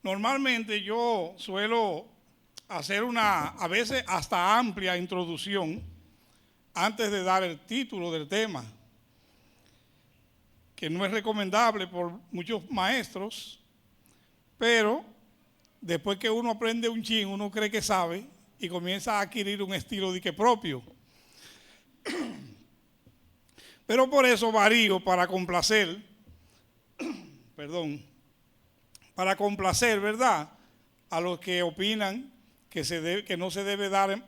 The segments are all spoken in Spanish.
Normalmente yo suelo hacer a veces hasta amplia introducción antes de dar el título del tema, que no es recomendable por muchos maestros, pero después que uno aprende un chin, uno cree que sabe y comienza a adquirir un estilo de que propio. Pero por eso varío para complacer, ¿verdad?, a los que opinan que no se debe dar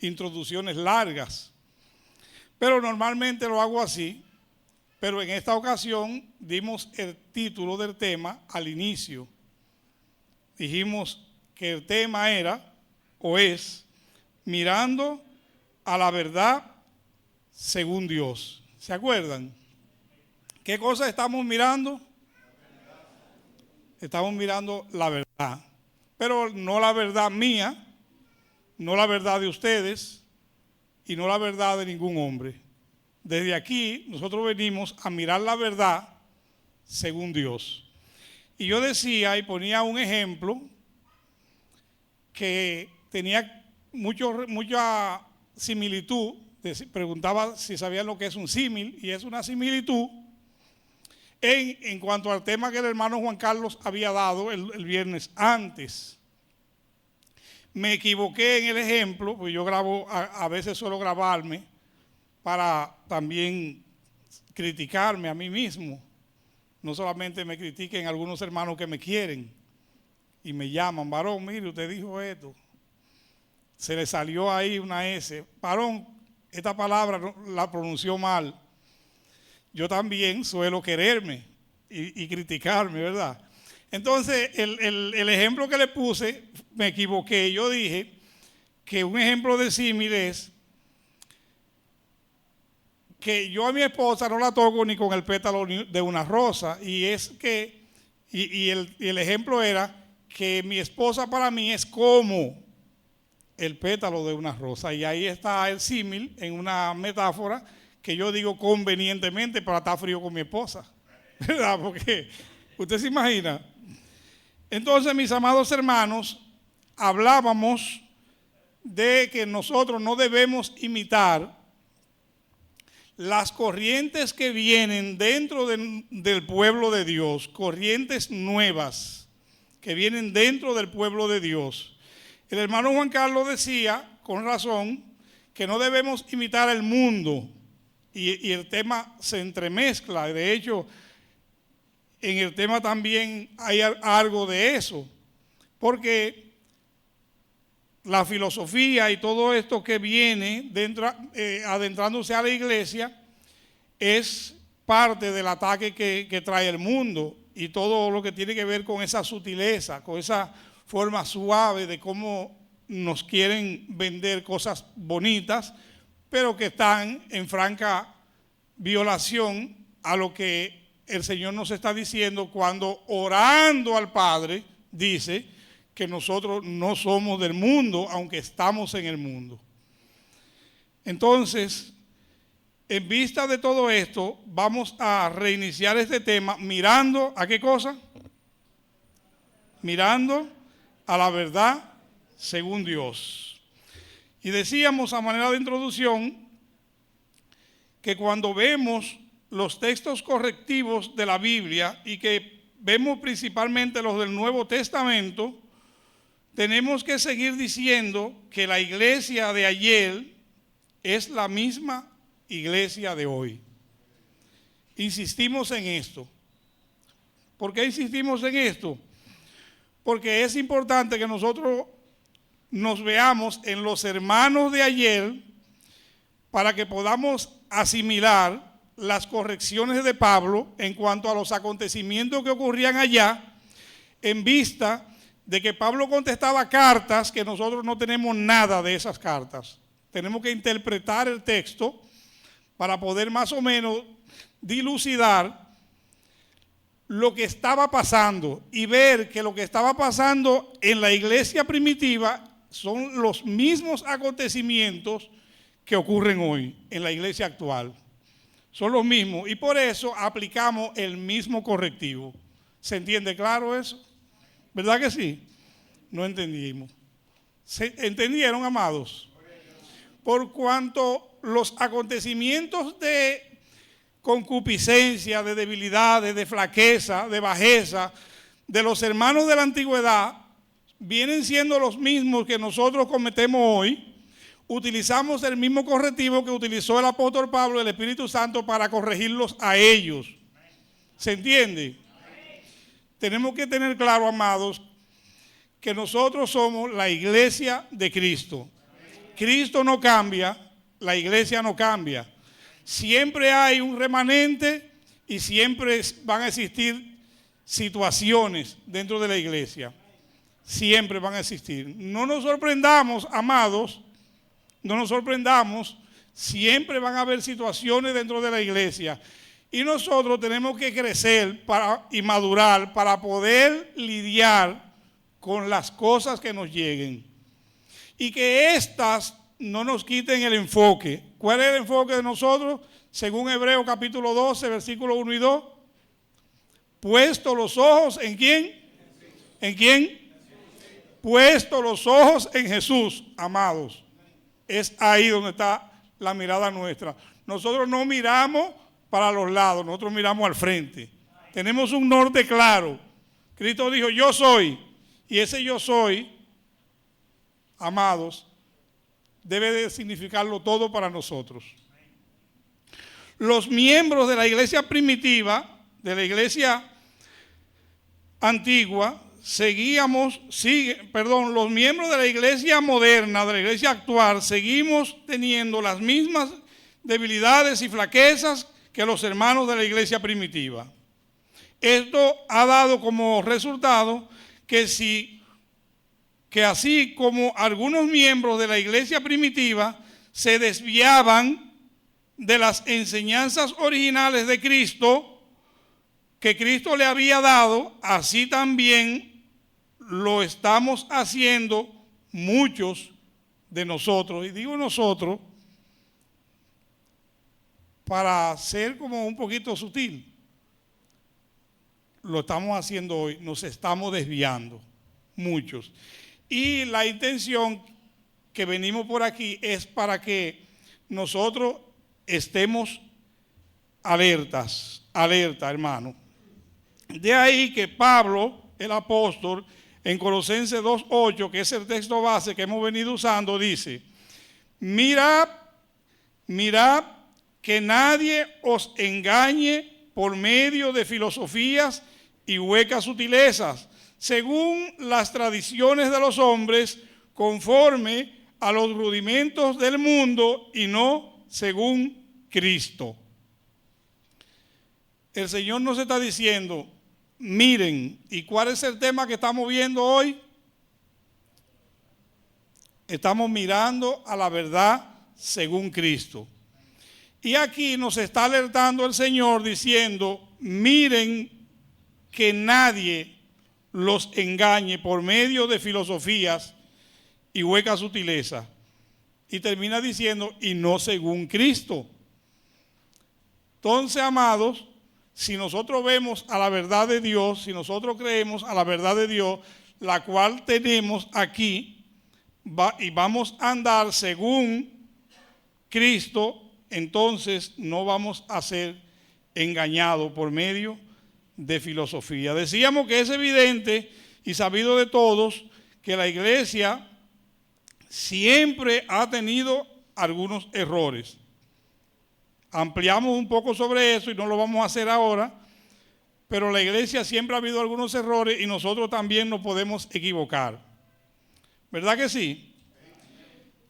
introducciones largas. Pero normalmente lo hago así, pero en esta ocasión dimos el título del tema al inicio. Dijimos que el tema era o es mirando a la verdad según Dios. ¿Se acuerdan? ¿Qué cosa estamos mirando? Estamos mirando la verdad, pero no la verdad mía, no la verdad de ustedes y no la verdad de ningún hombre. Desde aquí nosotros venimos a mirar la verdad según Dios. Y yo decía y ponía un ejemplo que tenía mucha similitud. Preguntaba si sabían lo que es un símil, y es una similitud en cuanto al tema que el hermano Juan Carlos había dado el viernes antes. Me equivoqué en el ejemplo, porque yo grabo, a veces suelo grabarme para también criticarme a mí mismo. No solamente me critiquen algunos hermanos que me quieren y me llaman, varón, mire, usted dijo esto. Se le salió ahí una S. Varón, esta palabra la pronunció mal. Yo también suelo quererme y criticarme, ¿verdad? Entonces, el ejemplo que le puse, me equivoqué. Yo dije que un ejemplo de símil es que yo a mi esposa no la toco ni con el pétalo de una rosa. Y es que, el ejemplo era que mi esposa para mí es como el pétalo de una rosa. Y ahí está el símil en una metáfora que yo digo convenientemente para estar frío con mi esposa, ¿verdad? Porque usted se imagina. Entonces, mis amados hermanos, hablábamos de que nosotros no debemos imitar las corrientes que vienen dentro del pueblo de Dios, corrientes nuevas que vienen dentro del pueblo de Dios. El hermano Juan Carlos decía, con razón, que no debemos imitar el mundo. Y el tema se entremezcla. De hecho, en el tema también hay algo de eso. Porque la filosofía y todo esto que viene adentrándose a la iglesia es parte del ataque que trae el mundo. Y todo lo que tiene que ver con esa sutileza, con esa forma suave de cómo nos quieren vender cosas bonitas, pero que están en franca violación a lo que el Señor nos está diciendo cuando, orando al Padre, dice que nosotros no somos del mundo, aunque estamos en el mundo. Entonces, en vista de todo esto, vamos a reiniciar este tema mirando ¿a qué cosa? Mirando a la verdad según Dios. Y decíamos a manera de introducción que cuando vemos los textos correctivos de la Biblia y que vemos principalmente los del Nuevo Testamento, tenemos que seguir diciendo que la iglesia de ayer es la misma iglesia de hoy. Insistimos en esto. ¿Por qué insistimos en esto? Porque es importante que nosotros nos veamos en los hermanos de ayer para que podamos asimilar las correcciones de Pablo en cuanto a los acontecimientos que ocurrían allá, en vista de que Pablo contestaba cartas que nosotros no tenemos nada de esas cartas. Tenemos que interpretar el texto para poder más o menos dilucidar lo que estaba pasando y ver que lo que estaba pasando en la iglesia primitiva son los mismos acontecimientos que ocurren hoy en la iglesia actual. son los mismos y por eso aplicamos el mismo correctivo. ¿Se entiende claro eso? ¿Verdad que sí? No entendimos. ¿Se entendieron, amados? Por cuanto los acontecimientos de concupiscencia, de debilidades, de flaqueza, de bajeza de los hermanos de la antigüedad vienen siendo los mismos que nosotros cometemos hoy, utilizamos el mismo correctivo que utilizó el apóstol Pablo, el Espíritu Santo, para corregirlos a ellos. ¿Se entiende? Tenemos que tener claro, amados, que nosotros somos la iglesia de Cristo. Cristo no cambia, la iglesia no cambia. Siempre hay un remanente y siempre van a existir situaciones dentro de la iglesia. Siempre van a existir. No nos sorprendamos, amados, no nos sorprendamos, siempre van a haber situaciones dentro de la iglesia. Y nosotros tenemos que crecer y madurar para poder lidiar con las cosas que nos lleguen. Y que éstas no nos quiten el enfoque. ¿Cuál es el enfoque de nosotros? Según Hebreos capítulo 12, versículos 1 y 2. Puesto los ojos ¿en quién? ¿En quién? Puesto los ojos en Jesús, amados. Es ahí donde está la mirada nuestra. Nosotros no miramos para los lados, nosotros miramos al frente. Tenemos un norte claro. Cristo dijo, yo soy. Y ese yo soy, amados, debe de significarlo todo para nosotros. Los miembros de la iglesia primitiva, de la iglesia antigua, los miembros de la iglesia moderna, de la iglesia actual, seguimos teniendo las mismas debilidades y flaquezas que los hermanos de la iglesia primitiva. Esto ha dado como resultado que así como algunos miembros de la iglesia primitiva se desviaban de las enseñanzas originales de Cristo, que Cristo le había dado, así también lo estamos haciendo muchos de nosotros. Y digo nosotros para ser como un poquito sutil. Lo estamos haciendo hoy, nos estamos desviando, muchos. Y la intención que venimos por aquí es para que nosotros estemos alerta, hermano. De ahí que Pablo, el apóstol, en Colosenses 2:8, que es el texto base que hemos venido usando, dice, mirad que nadie os engañe por medio de filosofías y huecas sutilezas, según las tradiciones de los hombres, conforme a los rudimentos del mundo y no según Cristo. El Señor nos está diciendo, miren, ¿y cuál es el tema que estamos viendo hoy? Estamos mirando a la verdad según Cristo. Y aquí nos está alertando el Señor diciendo, miren que nadie los engañe por medio de filosofías y huecas sutilezas. Y termina diciendo, y no según Cristo. Entonces, amados, si nosotros vemos a la verdad de Dios, si nosotros creemos a la verdad de Dios, la cual tenemos aquí, y vamos a andar según Cristo, entonces no vamos a ser engañados por medio de filosofía. Decíamos que es evidente y sabido de todos que la iglesia siempre ha tenido algunos errores. Ampliamos un poco sobre eso y no lo vamos a hacer ahora, pero la iglesia siempre ha habido algunos errores y nosotros también nos podemos equivocar. ¿Verdad que sí?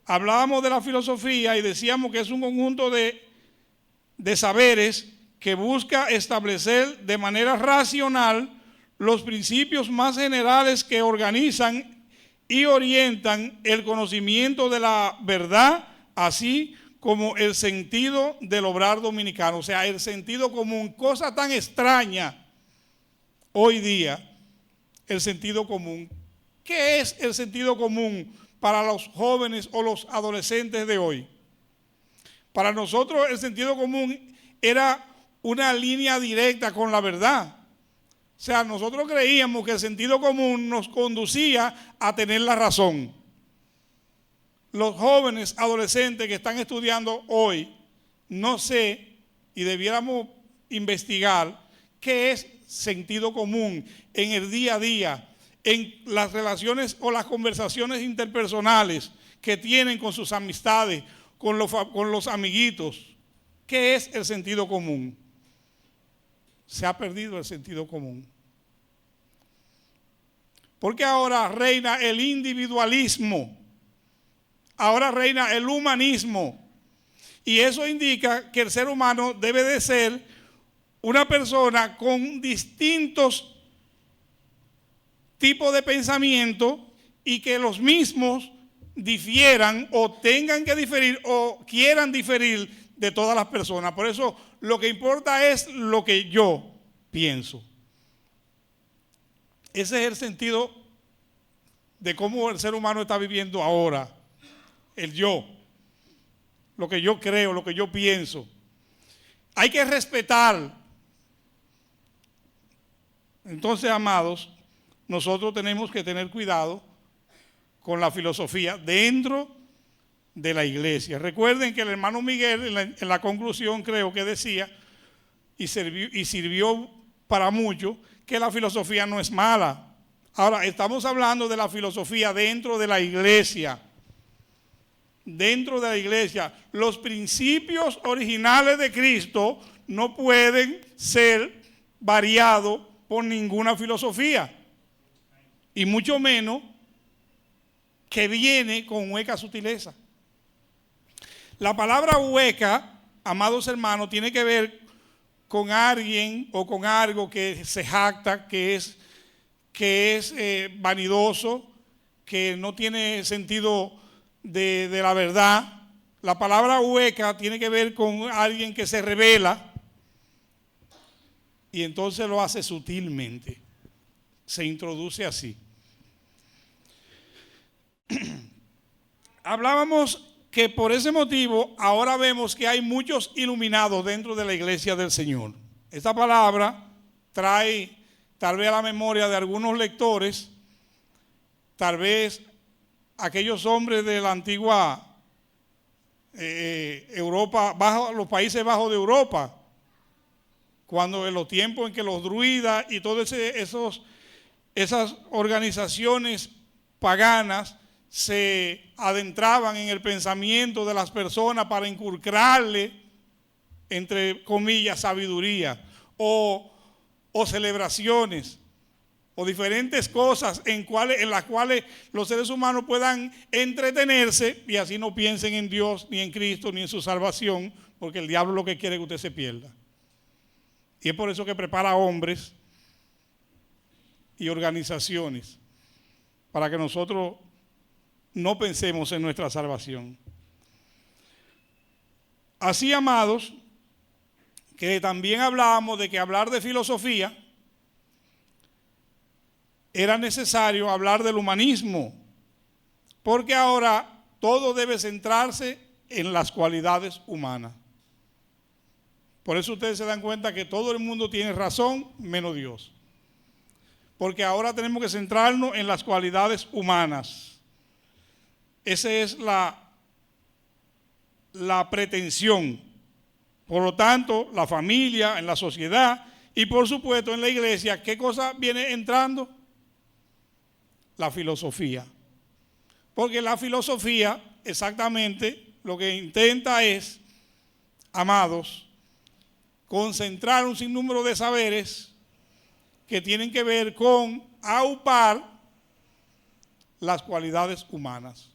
Hablábamos de la filosofía y decíamos que es un conjunto de saberes que busca establecer de manera racional los principios más generales que organizan y orientan el conocimiento de la verdad, así como el sentido del obrar dominicano, o sea, el sentido común, cosa tan extraña hoy día, el sentido común. ¿Qué es el sentido común para los jóvenes o los adolescentes de hoy? Para nosotros el sentido común era una línea directa con la verdad. O sea, nosotros creíamos que el sentido común nos conducía a tener la razón. Los jóvenes, adolescentes que están estudiando hoy, no sé, y debiéramos investigar qué es sentido común en el día a día, en las relaciones o las conversaciones interpersonales que tienen con sus amistades, con los amiguitos. ¿Qué es el sentido común? Se ha perdido el sentido común. Porque ahora reina el individualismo, ahora reina el humanismo. Y eso indica que el ser humano debe de ser una persona con distintos tipos de pensamiento y que los mismos difieran o tengan que diferir o quieran diferir de todas las personas. Por eso lo que importa es lo que yo pienso. Ese es el sentido de cómo el ser humano está viviendo ahora. El yo, lo que yo creo, lo que yo pienso. Hay que respetar. Entonces, amados, nosotros tenemos que tener cuidado con la filosofía dentro de la iglesia. Recuerden que el hermano Miguel en la conclusión creo que decía y sirvió para mucho que la filosofía no es mala. Ahora, estamos hablando de la filosofía dentro de la iglesia. Dentro de la iglesia, los principios originales de Cristo no pueden ser variados por ninguna filosofía. Y mucho menos que viene con hueca sutileza. La palabra hueca, amados hermanos, tiene que ver con alguien o con algo que se jacta, que es vanidoso, que no tiene sentido de la verdad. La palabra hueca tiene que ver con alguien que se revela y entonces lo hace sutilmente, se introduce así. Hablábamos que por ese motivo ahora vemos que hay muchos iluminados dentro de la iglesia del Señor. Esta palabra trae tal vez a la memoria de algunos lectores, tal vez aquellos hombres de la antigua Europa, los Países Bajos de Europa, cuando en los tiempos en que los druidas y todas esas organizaciones paganas se adentraban en el pensamiento de las personas para inculcarle, entre comillas, sabiduría o celebraciones o diferentes cosas en las cuales los seres humanos puedan entretenerse y así no piensen en Dios, ni en Cristo, ni en su salvación, porque el diablo lo que quiere es que usted se pierda. Y es por eso que prepara hombres y organizaciones para que nosotros no pensemos en nuestra salvación. Así, amados, que también hablábamos de que hablar de filosofía era necesario hablar del humanismo, porque ahora todo debe centrarse en las cualidades humanas. Por eso ustedes se dan cuenta que todo el mundo tiene razón, menos Dios. Porque ahora tenemos que centrarnos en las cualidades humanas. Esa es la pretensión. Por lo tanto, la familia, en la sociedad y por supuesto en la iglesia, ¿qué cosa viene entrando? La filosofía. Porque la filosofía exactamente lo que intenta es, amados, concentrar un sinnúmero de saberes que tienen que ver con aupar las cualidades humanas.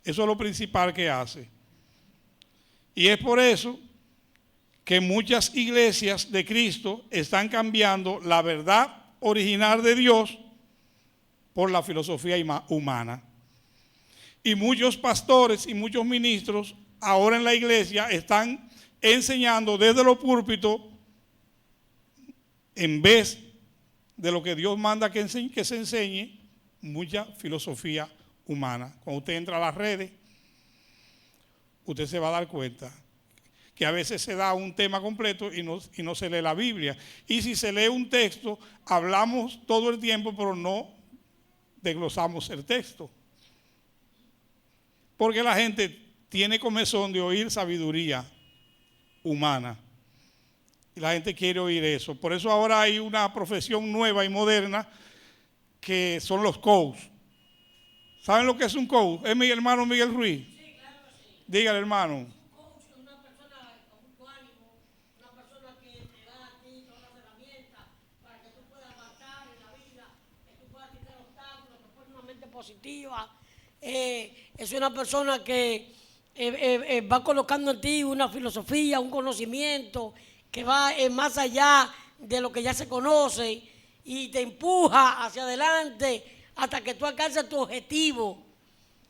Eso es lo principal que hace. Y es por eso que muchas iglesias de Cristo están cambiando la verdad original de Dios por la filosofía humana. Y muchos pastores y muchos ministros ahora en la iglesia están enseñando desde los púlpitos, en vez de lo que Dios manda que se enseñe, mucha filosofía humana. Cuando usted entra a las redes, usted se va a dar cuenta que a veces se da un tema completo y no se lee la Biblia. Y si se lee un texto, hablamos todo el tiempo, pero no desglosamos el texto. Porque la gente tiene comezón de oír sabiduría humana. Y la gente quiere oír eso. Por eso ahora hay una profesión nueva y moderna que son los coach. ¿Saben lo que es un coach? ¿Es mi hermano Miguel Ruiz? Sí, claro que sí. Dígale, hermano. Un coach es una persona con mucho ánimo, una persona que te da a ti todas las herramientas para que tú puedas avanzar en la vida, que tú puedas quitar obstáculos, que pones una mente positiva. Es una persona que va colocando en ti una filosofía, un conocimiento que va más allá de lo que ya se conoce y te empuja hacia adelante hasta que tú alcances tu objetivo,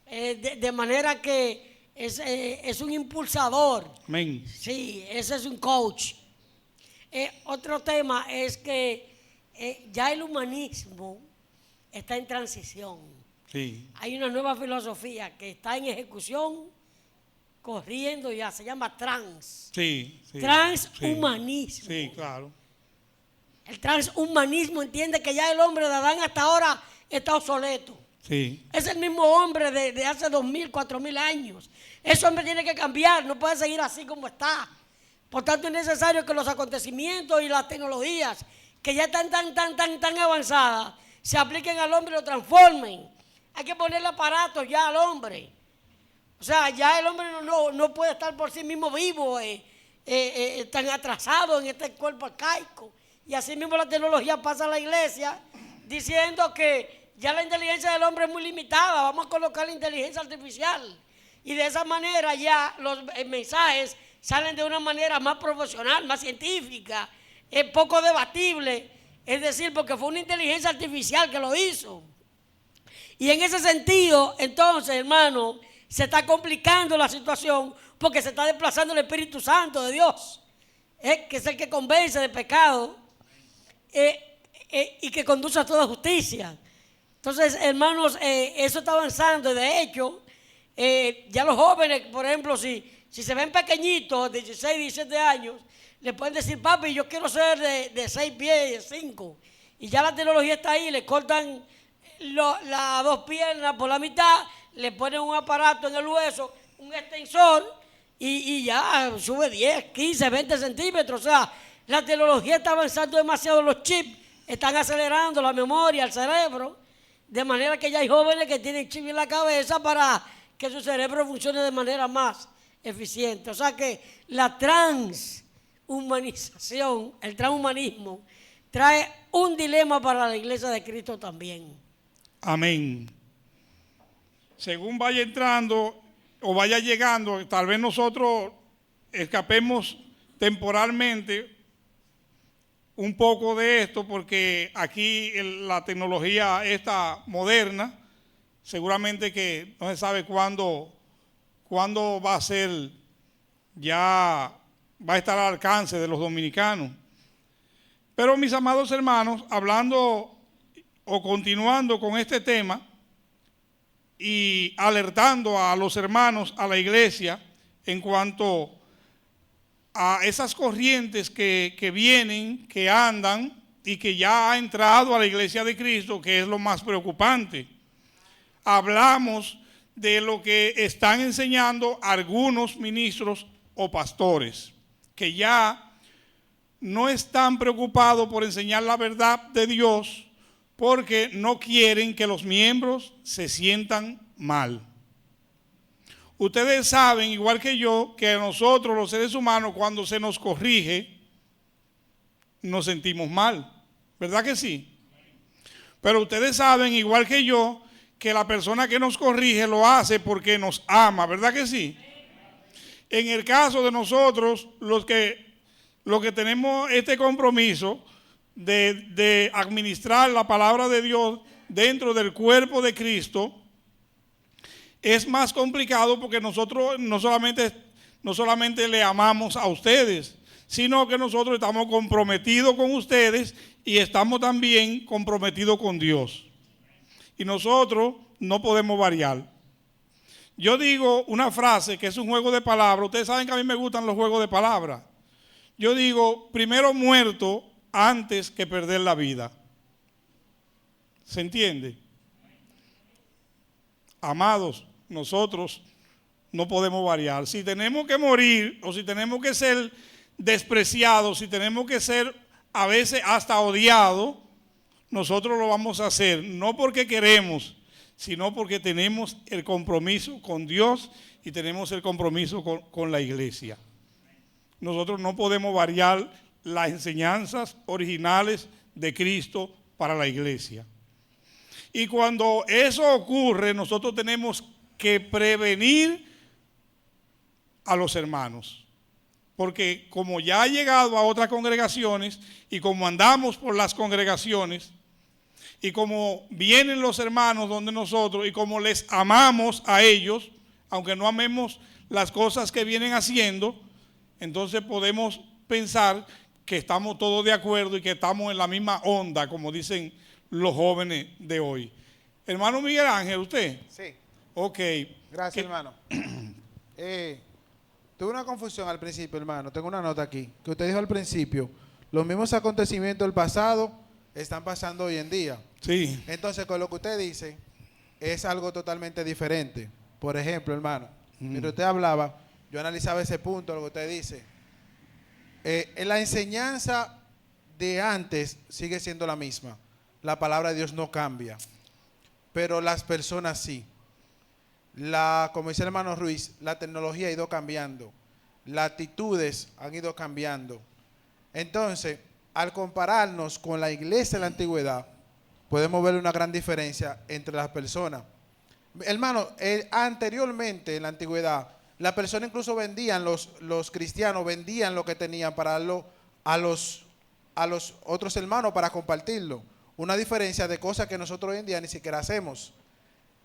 de manera que es un impulsador. Amén. Sí, ese es un coach. Otro tema es que ya el humanismo está en transición. Sí. Hay una nueva filosofía que está en ejecución, corriendo ya, se llama trans. Sí, sí. Transhumanismo. Sí, claro. El transhumanismo entiende que ya el hombre de Adán hasta ahora está obsoleto. Sí. Es el mismo hombre de hace 2000, 4000 años. Ese hombre tiene que cambiar, no puede seguir así como está. Por tanto, es necesario que los acontecimientos y las tecnologías que ya están tan avanzadas se apliquen al hombre y lo transformen. Hay que ponerle aparatos ya al hombre. O sea, ya el hombre no puede estar por sí mismo vivo, tan atrasado en este cuerpo arcaico. Y así mismo la tecnología pasa a la iglesia diciendo que ya la inteligencia del hombre es muy limitada, vamos a colocar la inteligencia artificial. Y de esa manera ya los mensajes salen de una manera más profesional, más científica, es poco debatible, es decir, porque fue una inteligencia artificial que lo hizo. Y en ese sentido, entonces, hermano, se está complicando la situación porque se está desplazando el Espíritu Santo de Dios, que es el que convence de pecado y que conduce a toda justicia. Entonces, hermanos, eso está avanzando. De hecho, ya los jóvenes, por ejemplo, si se ven pequeñitos, 16, 17 años, le pueden decir, papi, yo quiero ser de 6 pies, 5. Y ya la tecnología está ahí, le cortan las 2 piernas por la mitad, le ponen un aparato en el hueso, un extensor, y ya sube 10, 15, 20 centímetros. O sea, la tecnología está avanzando demasiado, los chips están acelerando la memoria, el cerebro, de manera que ya hay jóvenes que tienen chip en la cabeza para que su cerebro funcione de manera más eficiente. O sea que la transhumanización, el transhumanismo, trae un dilema para la iglesia de Cristo también. Amén. Según vaya entrando o vaya llegando, tal vez nosotros escapemos temporalmente un poco de esto, porque aquí la tecnología esta moderna, seguramente que no se sabe cuándo va a ser, ya va a estar al alcance de los dominicanos. Pero mis amados hermanos, hablando o continuando con este tema y alertando a los hermanos, a la iglesia, en cuanto a esas corrientes que vienen, que andan y que ya ha entrado a la iglesia de Cristo, que es lo más preocupante. Hablamos de lo que están enseñando algunos ministros o pastores, que ya no están preocupados por enseñar la verdad de Dios, porque no quieren que los miembros se sientan mal. Ustedes saben, igual que yo, que nosotros los seres humanos, cuando se nos corrige, nos sentimos mal. ¿Verdad que sí? Pero ustedes saben, igual que yo, que la persona que nos corrige lo hace porque nos ama. ¿Verdad que sí? En el caso de nosotros, los que tenemos este compromiso de administrar la palabra de Dios dentro del cuerpo de Cristo, es más complicado porque nosotros no solamente le amamos a ustedes, sino que nosotros estamos comprometidos con ustedes y estamos también comprometidos con Dios. Y nosotros no podemos variar. Yo digo una frase que es un juego de palabras. Ustedes saben que a mí me gustan los juegos de palabras. Yo digo, primero muerto antes que perder la vida. ¿Se entiende? Amados, nosotros no podemos variar. Si tenemos que morir o si tenemos que ser despreciados, si tenemos que ser a veces hasta odiados, nosotros lo vamos a hacer, no porque queremos, sino porque tenemos el compromiso con Dios y tenemos el compromiso con la iglesia. Nosotros no podemos variar las enseñanzas originales de Cristo para la iglesia. Y cuando eso ocurre, nosotros tenemos que prevenir a los hermanos. Porque como ya ha llegado a otras congregaciones y como andamos por las congregaciones y como vienen los hermanos donde nosotros y como les amamos a ellos, aunque no amemos las cosas que vienen haciendo, entonces podemos pensar que estamos todos de acuerdo y que estamos en la misma onda, como dicen los jóvenes de hoy. Hermano Miguel Ángel, ¿usted? Sí. Ok. Gracias, hermano. Tuve una confusión al principio, hermano. Tengo una nota aquí. Que usted dijo al principio, los mismos acontecimientos del pasado están pasando hoy en día. Sí. Entonces, con lo que usted dice, es algo totalmente diferente. Por ejemplo, hermano, mientras usted hablaba, yo analizaba ese punto, lo que usted dice. En la enseñanza de antes sigue siendo la misma. La palabra de Dios no cambia. Pero las personas sí. Como dice el hermano Ruiz, la tecnología ha ido cambiando. Las actitudes han ido cambiando. Entonces, al compararnos con la iglesia de la antigüedad, podemos ver una gran diferencia entre las personas. Hermano, anteriormente en la antigüedad, las personas incluso vendían, los cristianos vendían lo que tenían para darlo a los otros hermanos para compartirlo. Una diferencia de cosas que nosotros hoy en día ni siquiera hacemos.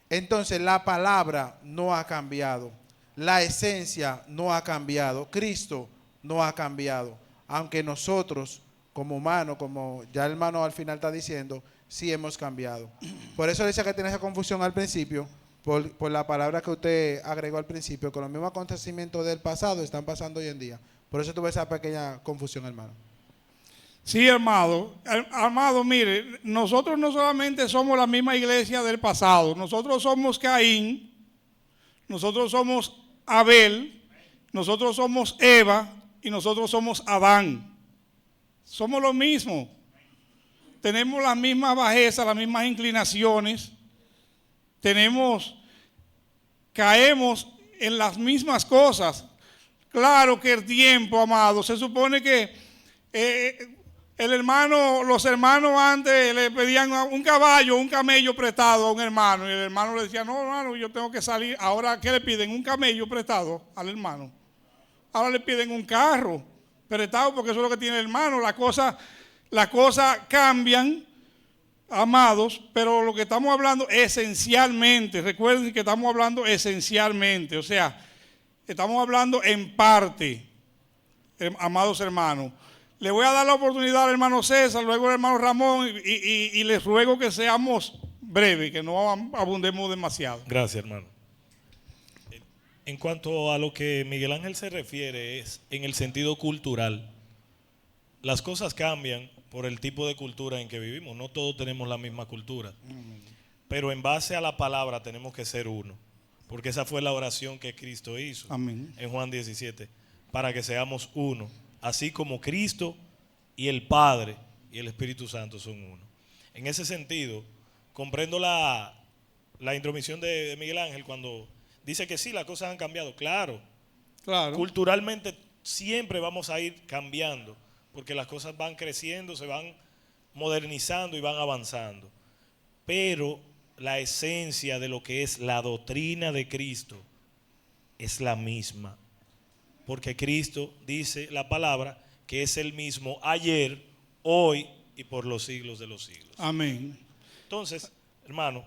Entonces la palabra no ha cambiado, la esencia no ha cambiado, Cristo no ha cambiado, aunque nosotros como humanos, como ya el hermano al final está diciendo, sí hemos cambiado. Por eso decía que tiene esa confusión al principio, por la palabra que usted agregó al principio, que los mismos acontecimientos del pasado están pasando hoy en día. Por eso tuve esa pequeña confusión, hermano. Sí, amado. Amado, mire, nosotros no solamente somos la misma iglesia del pasado, nosotros somos Caín, nosotros somos Abel, nosotros somos Eva y nosotros somos Adán. Somos lo mismo. Tenemos las mismas bajezas, las mismas inclinaciones, caemos en las mismas cosas. Claro que el tiempo, amado, se supone que los hermanos antes le pedían un caballo, un camello prestado a un hermano y el hermano le decía, no, hermano, yo tengo que salir. Ahora, ¿qué le piden? Un camello prestado al hermano. Ahora le piden un carro prestado porque eso es lo que tiene el hermano. Las cosas cambian, amados, pero lo que estamos hablando esencialmente, recuerden que estamos hablando esencialmente, o sea, estamos hablando en parte, amados hermanos. Le voy a dar la oportunidad al hermano César, luego al hermano Ramón y les ruego que seamos breves, que no abundemos demasiado. Gracias, hermano. En cuanto a lo que Miguel Ángel se refiere es en el sentido cultural. Las cosas cambian por el tipo de cultura en que vivimos. No todos tenemos la misma cultura. Pero en base a la palabra tenemos que ser uno. Porque esa fue la oración que Cristo hizo. Amén. En Juan 17. Para que seamos uno. Así como Cristo y el Padre y el Espíritu Santo son uno. En ese sentido, comprendo la intromisión de Miguel Ángel cuando dice que sí, las cosas han cambiado. Claro. Culturalmente siempre vamos a ir cambiando, porque las cosas van creciendo, se van modernizando y van avanzando. Pero la esencia de lo que es la doctrina de Cristo es la misma. Porque Cristo dice la palabra que es el mismo ayer, hoy y por los siglos de los siglos. Amén. Entonces, hermano,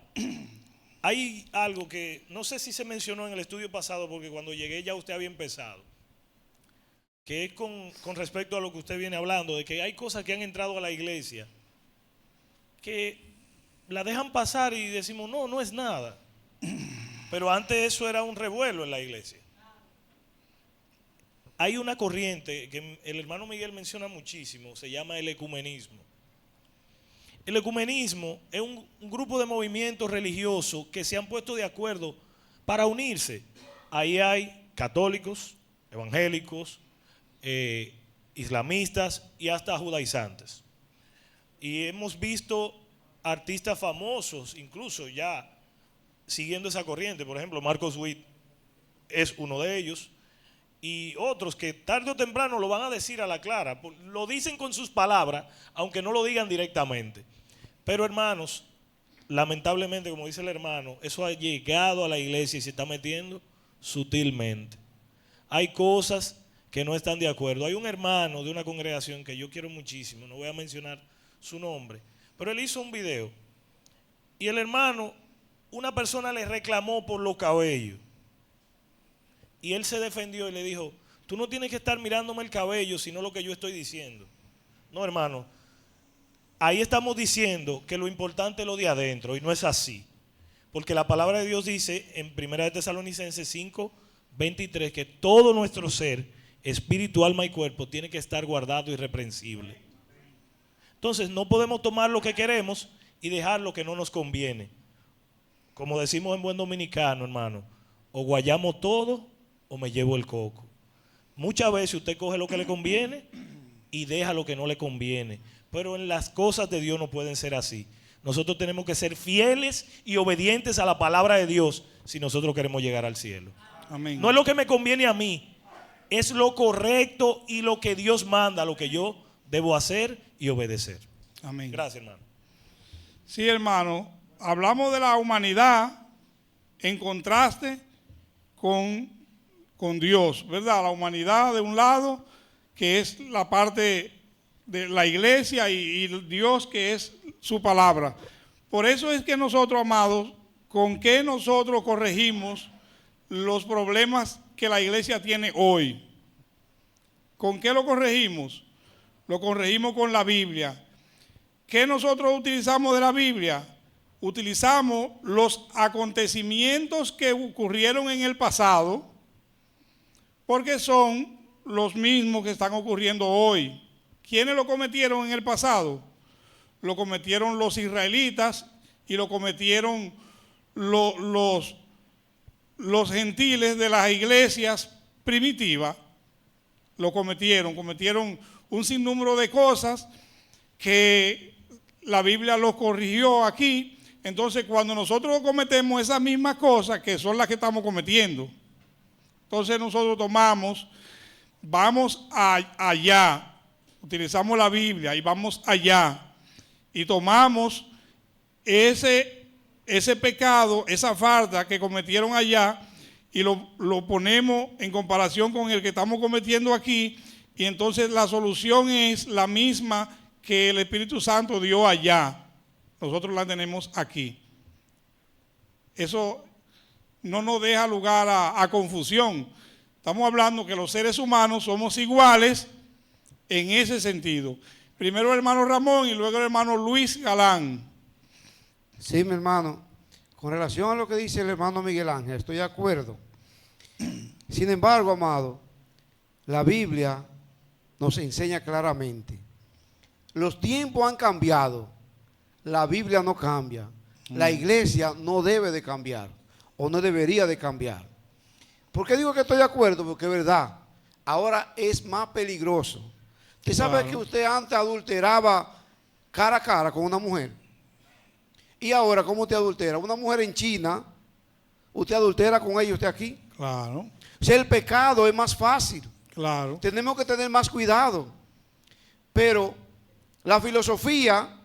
hay algo que no sé si se mencionó en el estudio pasado, porque cuando llegué ya usted había empezado, que es con respecto a lo que usted viene hablando, de que hay cosas que han entrado a la iglesia que la dejan pasar y decimos, no es nada. Pero antes eso era un revuelo en la iglesia. Hay una corriente que el hermano Miguel menciona muchísimo, se llama el ecumenismo. El ecumenismo es un grupo de movimientos religiosos que se han puesto de acuerdo para unirse. Ahí hay católicos, evangélicos, islamistas y hasta judaizantes. Y hemos visto artistas famosos, incluso ya siguiendo esa corriente. Por ejemplo, Marcos Witt es uno de ellos. Y otros que tarde o temprano lo van a decir a la clara. Lo dicen con sus palabras, aunque no lo digan directamente. Pero hermanos, lamentablemente, como dice el hermano, eso ha llegado a la iglesia y se está metiendo sutilmente. Hay cosas que no están de acuerdo. Hay un hermano de una congregación que yo quiero muchísimo, no voy a mencionar su nombre, pero él hizo un video y el hermano, una persona le reclamó por los cabellos y él se defendió y le dijo: tú no tienes que estar mirándome el cabello sino lo que yo estoy diciendo. No, hermano, ahí estamos diciendo que lo importante es lo de adentro y no es así, porque la palabra de Dios dice en 1 de Tesalonicenses 5:23 que todo nuestro ser, espíritu, alma y cuerpo tiene que estar guardado irreprensible. Entonces no podemos tomar lo que queremos y dejar lo que no nos conviene. Como decimos en buen dominicano, hermano, o guayamos todo o me llevo el coco. Muchas veces usted coge lo que le conviene y deja lo que no le conviene. Pero en las cosas de Dios no pueden ser así. Nosotros tenemos que ser fieles y obedientes a la palabra de Dios si nosotros queremos llegar al cielo. Amén. No es lo que me conviene a mí, es lo correcto y lo que Dios manda, lo que yo debo hacer y obedecer. Amén. Gracias, hermano. Sí, hermano, hablamos de la humanidad en contraste con Dios, ¿verdad? La humanidad de un lado, que es la parte de la iglesia, y Dios, que es su palabra. Por eso es que nosotros, amados, ¿con qué nosotros corregimos los problemas que la iglesia tiene hoy? ¿Con qué lo corregimos? Lo corregimos con la Biblia. ¿Qué nosotros utilizamos de la Biblia? Utilizamos los acontecimientos que ocurrieron en el pasado, porque son los mismos que están ocurriendo hoy. ¿Quiénes lo cometieron en el pasado? Lo cometieron los israelitas y lo cometieron los gentiles de las iglesias primitivas. Lo cometieron un sinnúmero de cosas que la Biblia los corrigió aquí. Entonces, cuando nosotros cometemos esas mismas cosas, que son las que estamos cometiendo, entonces nosotros vamos allá, utilizamos la Biblia y vamos allá y tomamos ese pecado, esa falta que cometieron allá, y lo ponemos en comparación con el que estamos cometiendo aquí, y entonces la solución es la misma que el Espíritu Santo dio allá. Nosotros la tenemos aquí. Eso no nos deja lugar a confusión. Estamos hablando que los seres humanos somos iguales en ese sentido. Primero el hermano Ramón y luego el hermano Luis Galán. Sí, mi hermano. Con relación a lo que dice el hermano Miguel Ángel, estoy de acuerdo. Sin embargo, amado, la Biblia nos enseña claramente. Los tiempos han cambiado. La Biblia no cambia. La iglesia no debe de cambiar o no debería de cambiar. ¿Por qué digo que estoy de acuerdo? Porque es verdad. Ahora es más peligroso. ¿Usted sabe que usted antes adulteraba cara a cara con una mujer? Y ahora, ¿cómo usted adultera? Una mujer en China, usted adultera con ella, usted aquí. Claro. O sea, el pecado es más fácil. Claro. Tenemos que tener más cuidado. Pero la filosofía,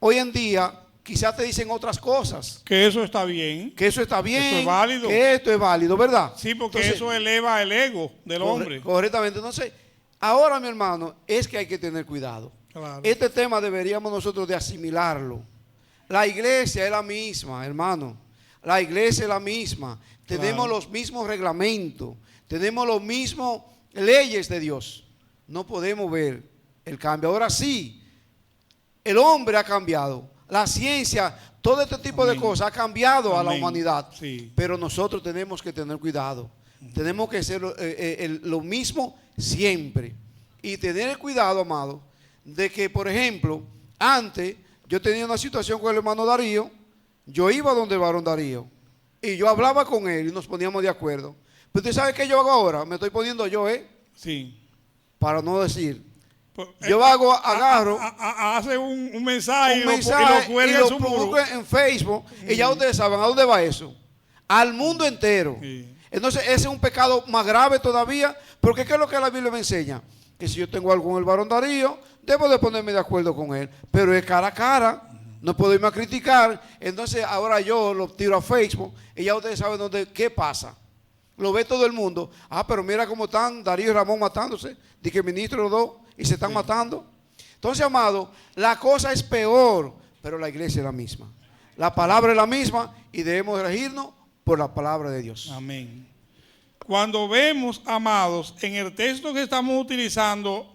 hoy en día, quizás te dicen otras cosas. Que eso está bien. Que eso está bien. Eso es válido. Que esto es válido, ¿verdad? Sí, porque Entonces, eso eleva el ego del hombre. Correctamente. Entonces, ahora, mi hermano, es que hay que tener cuidado. Claro. Este tema deberíamos nosotros de asimilarlo. La iglesia es la misma, hermano. La iglesia es la misma. Tenemos los mismos reglamentos. Tenemos las mismas leyes de Dios. No podemos ver el cambio. Ahora sí, el hombre ha cambiado. la ciencia, todo este tipo de Amén. cosas ha cambiado a la Amén. humanidad. Sí. Pero nosotros tenemos que tener cuidado. Tenemos que hacer lo mismo siempre. Y tener cuidado, amado, de que, por ejemplo, antes yo tenía una situación con el hermano Darío, yo iba donde el varón Darío y yo hablaba con él y nos poníamos de acuerdo. Pero usted sabe qué yo hago ahora, me estoy poniendo yo, Sí. para no decir. Pues, Yo agarro hace un mensaje, un y mensaje lo cuelga y en lo su muro. publico en Facebook y ya ustedes saben a dónde va eso. Al mundo entero. Sí. Entonces ese es un pecado más grave todavía, porque ¿qué es lo que la Biblia me enseña? Que si yo tengo algo con el varón Darío, debo de ponerme de acuerdo con él, pero es cara a cara, no puedo irme a criticar. Entonces ahora yo lo tiro a Facebook y ya ustedes saben qué pasa. Lo ve todo el mundo. Ah, pero mira cómo están Darío y Ramón matándose, de que ministro los dos y se están matando. Entonces, amado, la cosa es peor, pero la iglesia es la misma. La palabra es la misma y debemos regirnos por la palabra de Dios. Amén. Cuando vemos, amados, en el texto que estamos utilizando,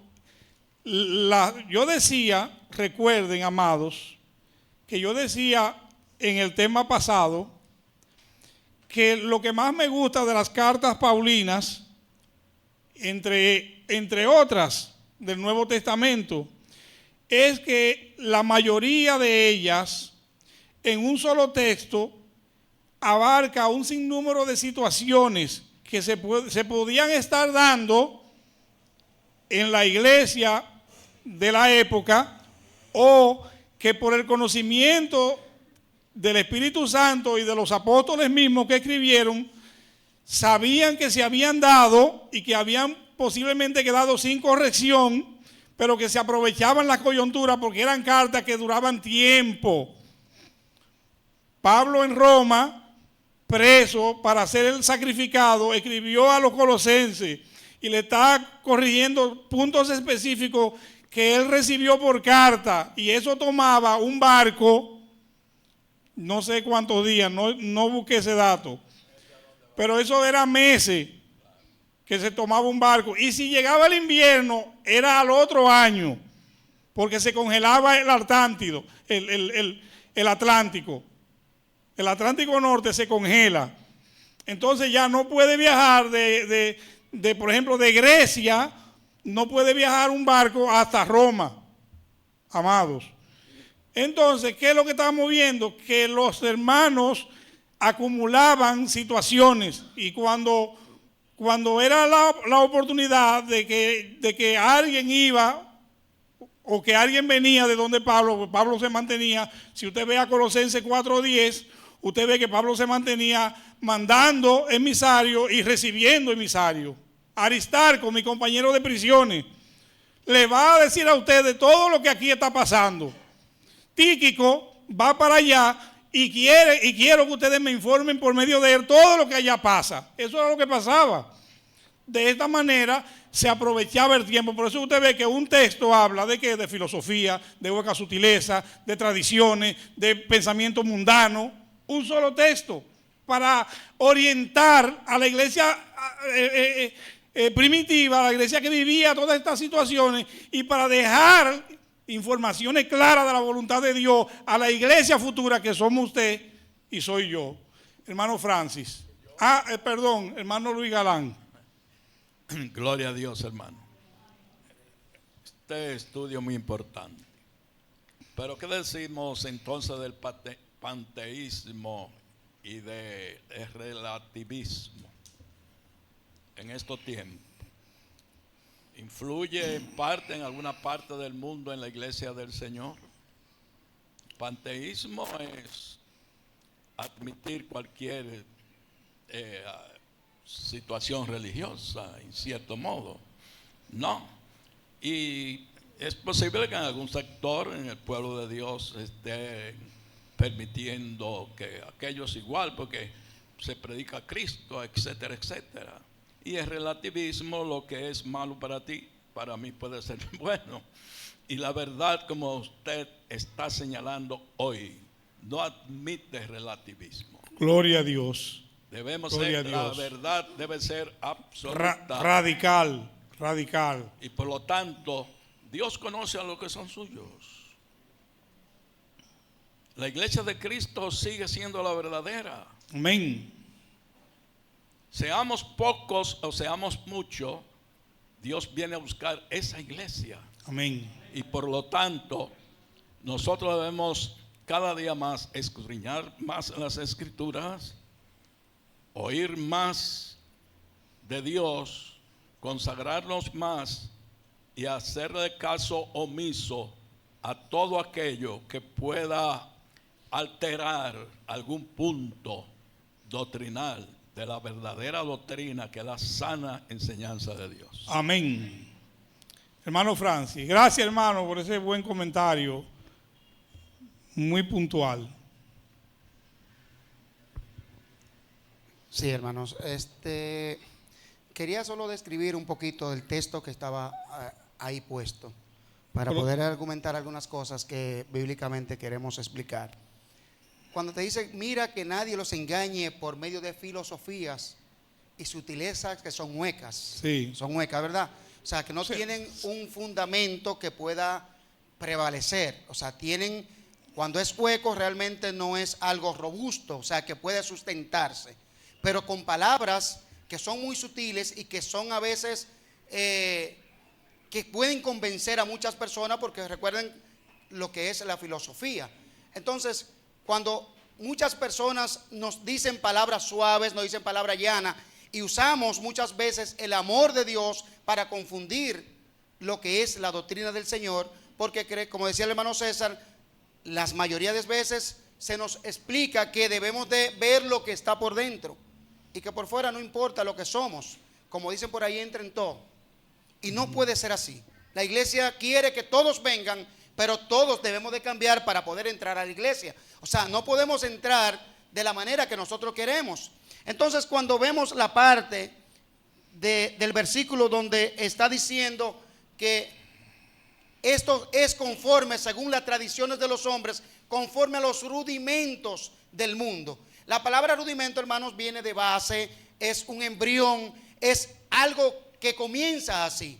yo decía, recuerden, amados, que yo decía en el tema pasado, que lo que más me gusta de las cartas paulinas, entre otras del Nuevo Testamento, es que la mayoría de ellas, en un solo texto, abarca un sinnúmero de situaciones que se podían estar dando en la iglesia de la época, o que por el conocimiento del Espíritu Santo y de los apóstoles mismos que escribieron, sabían que se habían dado y que habían posiblemente quedado sin corrección, pero que se aprovechaban la coyuntura porque eran cartas que duraban tiempo. Pablo en Roma, preso para ser el sacrificado, escribió a los colosenses y le está corrigiendo puntos específicos que él recibió por carta, y eso tomaba un barco, no sé cuántos días, no busqué ese dato, pero eso era meses que se tomaba un barco, y si llegaba el invierno era al otro año, porque se congelaba el Atlántico, el Atlántico. El Atlántico Norte se congela. Entonces ya no puede viajar por ejemplo, de Grecia, no puede viajar un barco hasta Roma, amados. Entonces, ¿qué es lo que estamos viendo? Que los hermanos acumulaban situaciones, y cuando era la oportunidad de que alguien iba o que alguien venía de donde Pablo se mantenía, si usted ve a Colosenses 4:10, usted ve que Pablo se mantenía mandando emisarios y recibiendo emisarios. Aristarco, mi compañero de prisiones, le va a decir a ustedes todo lo que aquí está pasando. Tíquico va para allá y quiero que ustedes me informen por medio de él todo lo que allá pasa. Eso era lo que pasaba. De esta manera se aprovechaba el tiempo. Por eso usted ve que un texto habla de ¿qué? De filosofía, de hueca sutileza, de tradiciones, de pensamiento mundano. Un solo texto para orientar a la iglesia primitiva, a la iglesia que vivía todas estas situaciones, y para dejar informaciones claras de la voluntad de Dios a la iglesia futura que somos usted y soy yo. Hermano Francis. Hermano Luis Galán. Gloria a Dios, hermano. Este estudio es muy importante. Pero ¿qué decimos entonces del panteísmo y del relativismo en estos tiempos? ¿Influye en alguna parte del mundo en la iglesia del Señor? Panteísmo es admitir cualquier situación religiosa, en cierto modo. No. Y es posible que en algún sector en el pueblo de Dios esté permitiendo que aquello es igual porque se predica a Cristo, etcétera, etcétera. Y el relativismo, lo que es malo para ti, para mí puede ser bueno. Y la verdad, como usted está señalando hoy, no admite relativismo. Gloria a Dios. Debemos Gloria ser, a la Dios. verdad debe ser absoluta. Radical. Y por lo tanto, Dios conoce a los que son suyos. La iglesia de Cristo sigue siendo la verdadera. Amén. Seamos pocos o seamos muchos, Dios viene a buscar esa iglesia. Amén. Y por lo tanto, nosotros debemos cada día más escudriñar más las Escrituras, oír más de Dios, consagrarnos más y hacerle caso omiso a todo aquello que pueda alterar algún punto doctrinal de la verdadera doctrina, que es la sana enseñanza de Dios. Amén. Hermano Francis, gracias hermano por ese buen comentario, muy puntual. Sí, hermanos, quería solo describir un poquito del texto que estaba ahí puesto, para poder argumentar algunas cosas que bíblicamente queremos explicar. Cuando te dice, mira que nadie los engañe por medio de filosofías y sutilezas que son huecas. Sí. Son huecas, ¿verdad? O sea, que no tienen un fundamento que pueda prevalecer. O sea, cuando es hueco realmente no es algo robusto, o sea, que puede sustentarse. Pero con palabras que son muy sutiles y que son a veces, que pueden convencer a muchas personas, porque recuerden lo que es la filosofía. Entonces, cuando muchas personas nos dicen palabras suaves, nos dicen palabras llanas, y usamos muchas veces el amor de Dios para confundir lo que es la doctrina del Señor, porque como decía el hermano César, las mayoría de veces se nos explica que debemos de ver lo que está por dentro y que por fuera no importa lo que somos, como dicen por ahí, entra en todo. Y no puede ser así. La iglesia quiere que todos vengan, pero todos debemos de cambiar para poder entrar a la iglesia. O sea, no podemos entrar de la manera que nosotros queremos. Entonces, cuando vemos la parte del versículo donde está diciendo que esto es conforme, según las tradiciones de los hombres, conforme a los rudimentos del mundo. La palabra rudimento, hermanos, viene de base, es un embrión, es algo que comienza así.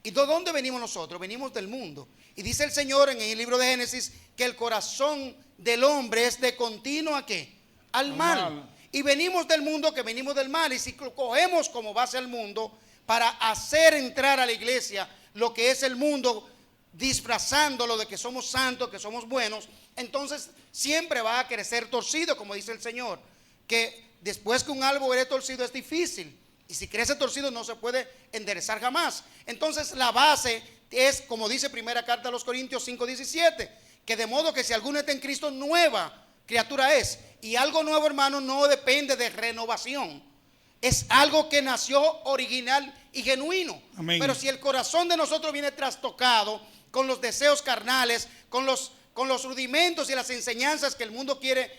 ¿Y de dónde venimos nosotros? Venimos del mundo. Y dice el Señor en el libro de Génesis que el corazón del hombre es de continuo ¿a qué? Al mal. Y venimos del mundo, que venimos del mal. Y si cogemos como base al mundo para hacer entrar a la iglesia lo que es el mundo, disfrazándolo de que somos santos, que somos buenos, entonces siempre va a crecer torcido, como dice el Señor, que después que un árbol es torcido es difícil, y si crece torcido no se puede enderezar jamás. Entonces la base es, como dice primera carta a los Corintios 5:17, que de modo que si alguno está en Cristo, nueva criatura es. Y algo nuevo, hermano, no depende de renovación, es algo que nació original y genuino. Amén. Pero si el corazón de nosotros viene trastocado con los deseos carnales, con los rudimentos y las enseñanzas que el mundo quiere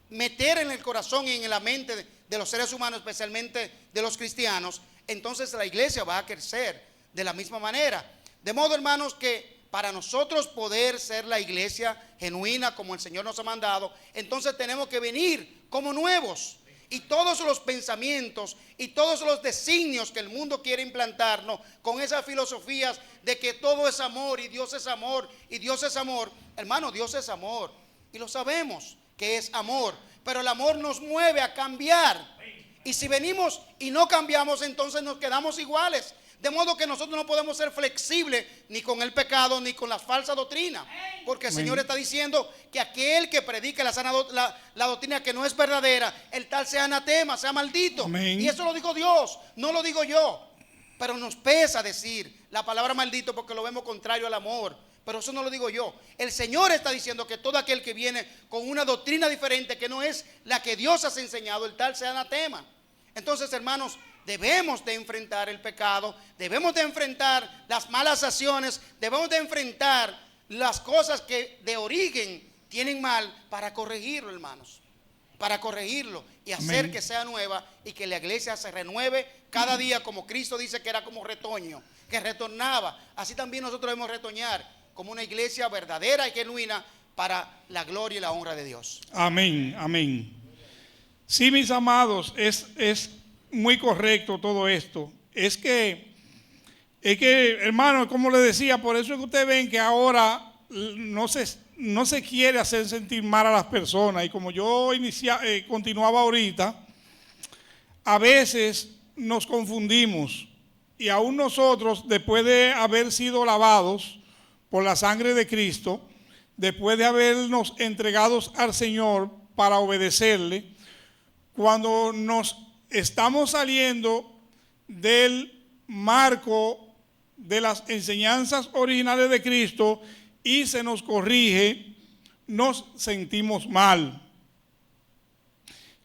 meter en el corazón y en la mente de los seres humanos, especialmente de los cristianos, entonces la iglesia va a crecer de la misma manera. De modo, hermanos, que para nosotros poder ser la iglesia genuina como el Señor nos ha mandado, entonces tenemos que venir como nuevos. Y todos los pensamientos y todos los designios que el mundo quiere implantarnos con esas filosofías de que todo es amor y Dios es amor y Dios es amor. Hermano, Dios es amor y lo sabemos que es amor, pero el amor nos mueve a cambiar. Y si venimos y no cambiamos, entonces nos quedamos iguales. De modo que nosotros no podemos ser flexibles ni con el pecado ni con la falsa doctrina, porque el Señor está diciendo que aquel que predique la doctrina que no es verdadera, el tal sea anatema, sea maldito. Amén. Y eso lo dijo Dios, no lo digo yo. Pero nos pesa decir la palabra maldito porque lo vemos contrario al amor. Pero eso no lo digo yo. El Señor está diciendo que todo aquel que viene con una doctrina diferente que no es la que Dios ha enseñado, el tal sea anatema. Entonces, hermanos, debemos de enfrentar el pecado, debemos de enfrentar las malas acciones, debemos de enfrentar las cosas que de origen tienen mal para corregirlo, hermanos, para corregirlo y hacer Amén. que sea nueva y que la iglesia se renueve cada día, como Cristo dice que era como retoño, que retornaba. Así también nosotros debemos retoñar como una iglesia verdadera y genuina para la gloria y la honra de Dios. Amén, amén. Sí, mis amados, es muy correcto todo esto. Es que, hermano, como le decía, por eso es que ustedes ven que ahora no no se quiere hacer sentir mal a las personas. Y como yo continuaba ahorita, a veces nos confundimos. Y aún nosotros, después de haber sido lavados por la sangre de Cristo, después de habernos entregados al Señor para obedecerle, cuando nos estamos saliendo del marco de las enseñanzas originales de Cristo y se nos corrige, nos sentimos mal.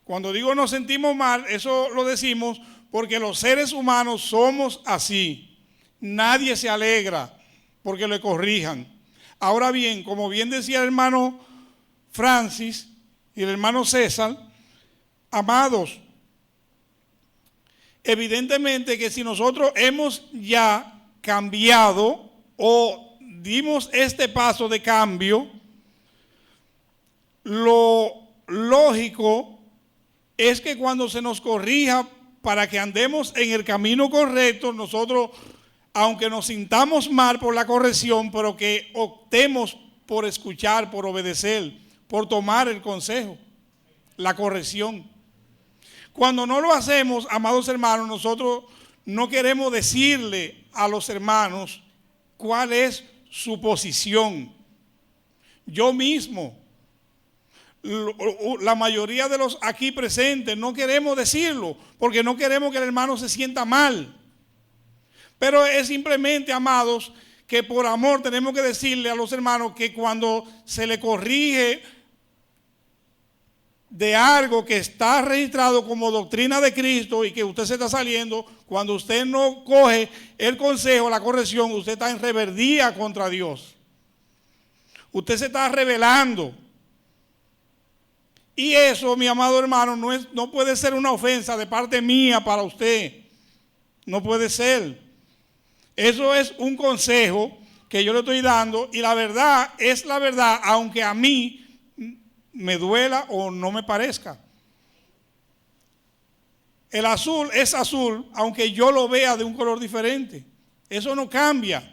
Cuando digo nos sentimos mal, eso lo decimos porque los seres humanos somos así. Nadie se alegra porque le corrijan. Ahora bien, como bien decía el hermano Francis y el hermano César, amados, evidentemente que si nosotros hemos ya cambiado o dimos este paso de cambio, lo lógico es que cuando se nos corrija para que andemos en el camino correcto, nosotros, aunque nos sintamos mal por la corrección, pero que optemos por escuchar, por obedecer, por tomar el consejo, la corrección. Cuando no lo hacemos, amados hermanos, nosotros no queremos decirle a los hermanos cuál es su posición. Yo mismo, la mayoría de los aquí presentes, no queremos decirlo, porque no queremos que el hermano se sienta mal. Pero es simplemente, amados, que por amor tenemos que decirle a los hermanos que cuando se le corrige de algo que está registrado como doctrina de Cristo y que usted se está saliendo, cuando usted no coge el consejo, la corrección, usted está en rebeldía contra Dios. Usted se está rebelando. Y eso, mi amado hermano, no puede ser una ofensa de parte mía para usted. No puede ser. Eso es un consejo que yo le estoy dando y la verdad es la verdad, aunque a mí me duela o no me parezca. El azul es azul, aunque yo lo vea de un color diferente. Eso no cambia.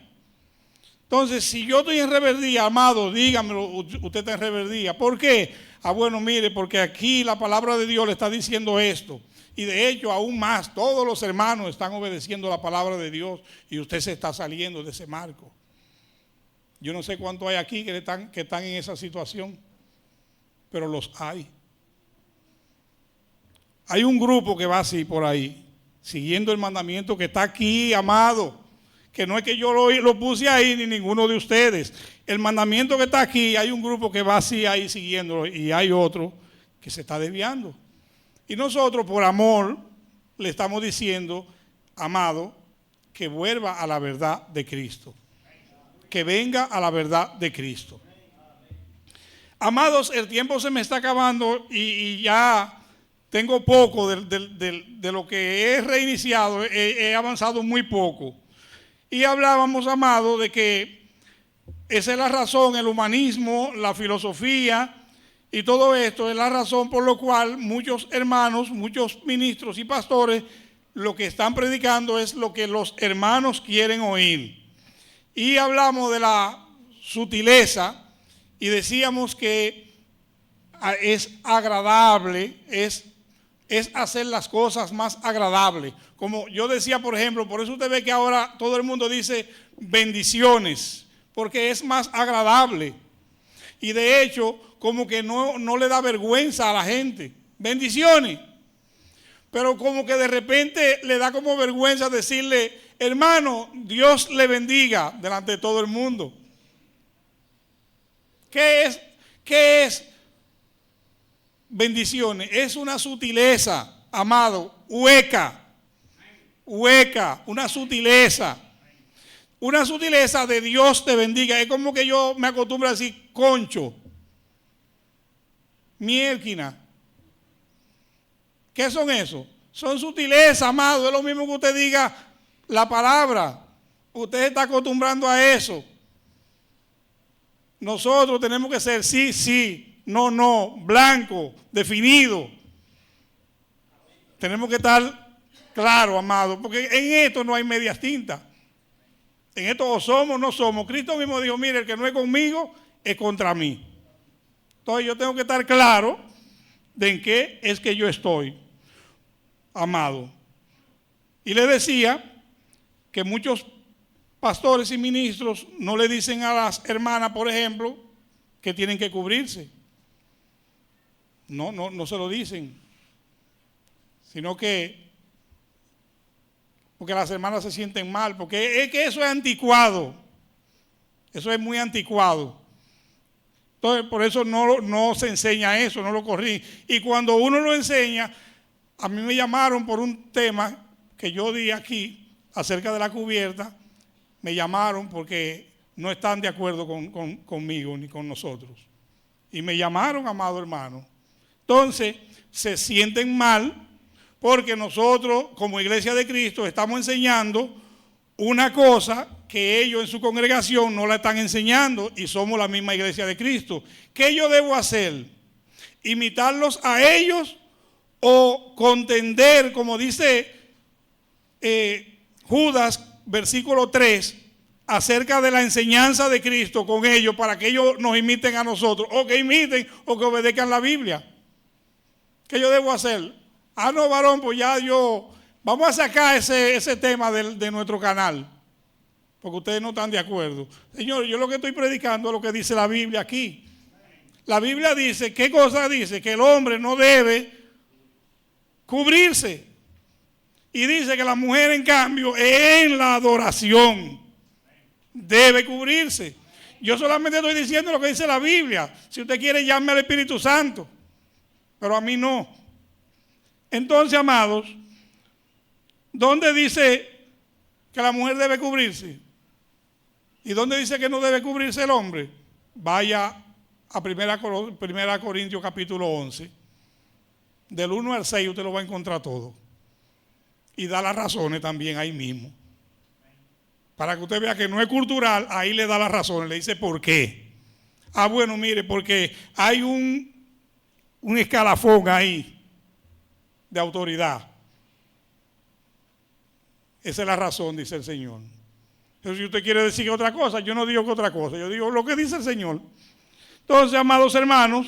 Entonces, si yo estoy en rebeldía, amado, dígamelo, usted está en rebeldía. ¿Por qué? Bueno, mire, porque aquí la palabra de Dios le está diciendo esto. Y de hecho, aún más, todos los hermanos están obedeciendo la palabra de Dios y usted se está saliendo de ese marco. Yo no sé cuántos hay aquí que están en esa situación, pero los hay. Hay un grupo que va así por ahí, siguiendo el mandamiento que está aquí, amado, que no es que yo lo puse ahí ni ninguno de ustedes. El mandamiento que está aquí, hay un grupo que va así ahí siguiéndolo y hay otro que se está desviando. Y nosotros por amor le estamos diciendo, amado, que vuelva a la verdad de Cristo. Que venga a la verdad de Cristo. Amados, el tiempo se me está acabando y ya tengo poco de lo que he reiniciado, he avanzado muy poco. Y hablábamos, amado, de que esa es la razón, el humanismo, la filosofía y todo esto es la razón por la cual muchos hermanos, muchos ministros y pastores lo que están predicando es lo que los hermanos quieren oír. Y hablamos de la sutileza y decíamos que es agradable, es hacer las cosas más agradables. Como yo decía, por ejemplo, por eso usted ve que ahora todo el mundo dice bendiciones, porque es más agradable. Y de hecho, como que no le da vergüenza a la gente. Bendiciones. Pero como que de repente le da como vergüenza decirle, hermano, Dios le bendiga delante de todo el mundo. ¿Qué es bendiciones? Es una sutileza, amado, hueca, una sutileza. Una sutileza de Dios te bendiga. Es como que yo me acostumbro a decir concho, mielquina. ¿Qué son eso? Son sutilezas, amado. Es lo mismo que usted diga la palabra. Usted se está acostumbrando a eso. Nosotros tenemos que ser sí, sí, no, no, blanco, definido. Tenemos que estar claros, amado, porque en esto no hay medias tintas. En esto o somos o no somos. Cristo mismo dijo, mire, el que no es conmigo es contra mí. Entonces yo tengo que estar claro de en qué es que yo estoy, amado. Y le decía que muchos pastores y ministros no le dicen a las hermanas, por ejemplo, que tienen que cubrirse. No se lo dicen. Sino que, porque las hermanas se sienten mal, porque es que eso es anticuado. Eso es muy anticuado. Entonces, por eso no se enseña eso, no lo corrí. Y cuando uno lo enseña, a mí me llamaron por un tema que yo di aquí, acerca de la cubierta, me llamaron porque no están de acuerdo conmigo ni con nosotros. Y me llamaron, amado hermano. Entonces, se sienten mal porque nosotros, como Iglesia de Cristo, estamos enseñando una cosa que ellos en su congregación no la están enseñando y somos la misma Iglesia de Cristo. ¿Qué yo debo hacer? ¿Imitarlos a ellos o contender, como dice Judas, versículo 3, acerca de la enseñanza de Cristo con ellos para que ellos nos imiten a nosotros, o que imiten o que obedezcan la Biblia? ¿Qué yo debo hacer? Ah, no, varón, pues ya vamos a sacar ese tema de nuestro canal, porque ustedes no están de acuerdo. Señor, yo lo que estoy predicando es lo que dice la Biblia aquí. La Biblia dice, ¿qué cosa dice? Que el hombre no debe cubrirse. Y dice que la mujer, en cambio, en la adoración debe cubrirse. Yo solamente estoy diciendo lo que dice la Biblia. Si usted quiere, llame al Espíritu Santo, pero a mí no. Entonces, amados, ¿dónde dice que la mujer debe cubrirse? ¿Y dónde dice que no debe cubrirse el hombre? Vaya a 1 Corintios capítulo 11. Del 1 al 6 usted lo va a encontrar todo. Y da las razones también ahí mismo. Para que usted vea que no es cultural, ahí le da las razones, le dice por qué. Ah, bueno, mire, porque hay un escalafón ahí de autoridad. Esa es la razón, dice el Señor. Entonces, si usted quiere decir otra cosa, yo no digo que otra cosa, yo digo lo que dice el Señor. Entonces, amados hermanos,